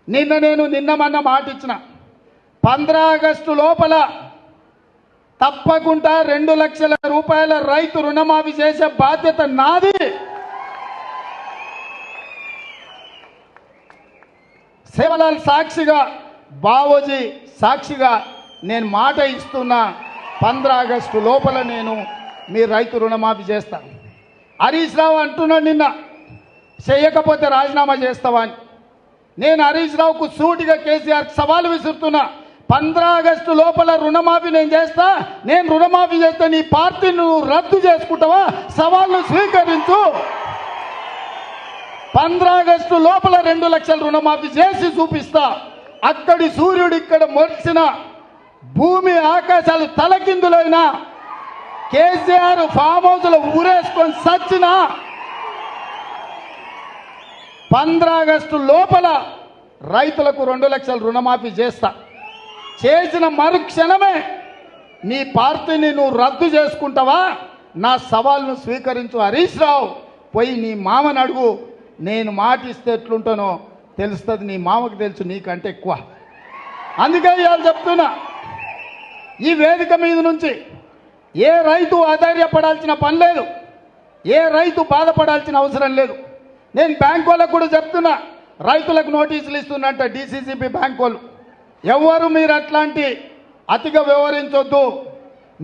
నిన్న మొన్న మాట ఇచ్చిన 15 ఆగస్టు లోపల తప్పకుండా 2 లక్షల రూపాయల రైతు రుణమాఫీ చేసే బాధ్యత నాది. సేవలాల్ సాక్షిగా, బావోజీ సాక్షిగా నేను మాట ఇస్తున్నా, 15 ఆగస్టు లోపల నేను మీ రైతు రుణమాఫీ చేస్తాను. హరీష్ రావు అంటున్నాడు నిన్న, చేయకపోతే రాజీనామా చేస్తావా అని. నేను హరీష్ రావుకు సూటిగా కేసీఆర్ సవాలు విసురుతున్నా, 15 ఆగస్టు లోపల రుణమాఫీ నేను చేస్తా. నేను రుణమాఫీ చేస్తే నీ పార్టీ నువ్వు రద్దు చేసుకుంటావా? సవాల్ను స్వీకరించు. 15 ఆగస్టు లోపల 2 లక్షల రుణమాఫీ చేసి చూపిస్తా. అక్కడి సూర్యుడు ఇక్కడ మొలిచిన, భూమి ఆకాశాలు తలకిందులైనా, కేసీఆర్ ఫామ్ హౌస్లో ఊరేసుకొని సచ్చిన 15 ఆగస్టు లోపల రైతులకు 2 లక్షల రుణమాఫీ చేస్తా. చేసిన మరుక్షణమే నీ పార్టీని నువ్వు రద్దు చేసుకుంటావా? నా సవాల్ను స్వీకరించు హరీష్ రావు. పోయి నీ మామని అడుగు. నేను మాటిస్తే ఎట్లుంటానో తెలుస్తుంది, నీ మామకు తెలుసు నీకంటే ఎక్కువ. అందుకే ఇవాళ చెప్తున్నా, ఈ వేదిక మీద నుంచి ఏ రైతు ఆధైర్యపడాల్సిన పని లేదు, ఏ రైతు బాధపడాల్సిన అవసరం లేదు. నేను బ్యాంకు వాళ్ళకు కూడా చెప్తున్నా, రైతులకు నోటీసులు ఇస్తున్నట్ట డిసిసిబి బ్యాంకు వాళ్ళు, ఎవరు మీరు అట్లాంటి అతిగా వ్యవహరించొద్దు.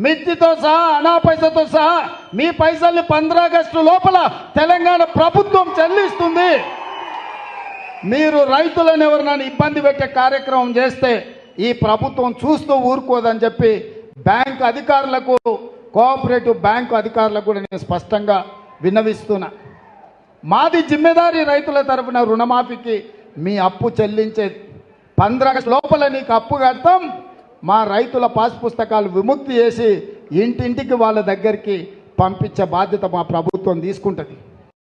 మిర్చితో సహా, అనా పైసతో సహా మీ పైసల్ని 15 ఆగస్టు లోపల తెలంగాణ ప్రభుత్వం చెల్లిస్తుంది. మీరు రైతులను ఎవరినైనా ఇబ్బంది పెట్టే కార్యక్రమం చేస్తే ఈ ప్రభుత్వం చూస్తూ ఊరుకోదని చెప్పి బ్యాంకు అధికారులకు, కోఆపరేటివ్ బ్యాంకు అధికారులకు కూడా నేను స్పష్టంగా విన్నవిస్తున్నా. మాది జిమ్మెదారీ రైతుల తరఫున రుణమాఫీకి మీ అప్పు చెల్లించేది. 15 ఆగస్టు లోపల నీకు అప్పు కడతాం. మా రైతుల పాస్ పుస్తకాలు విముక్తి చేసి ఇంటింటికి వాళ్ళ దగ్గరికి పంపించే బాధ్యత మా ప్రభుత్వం తీసుకుంటుంది.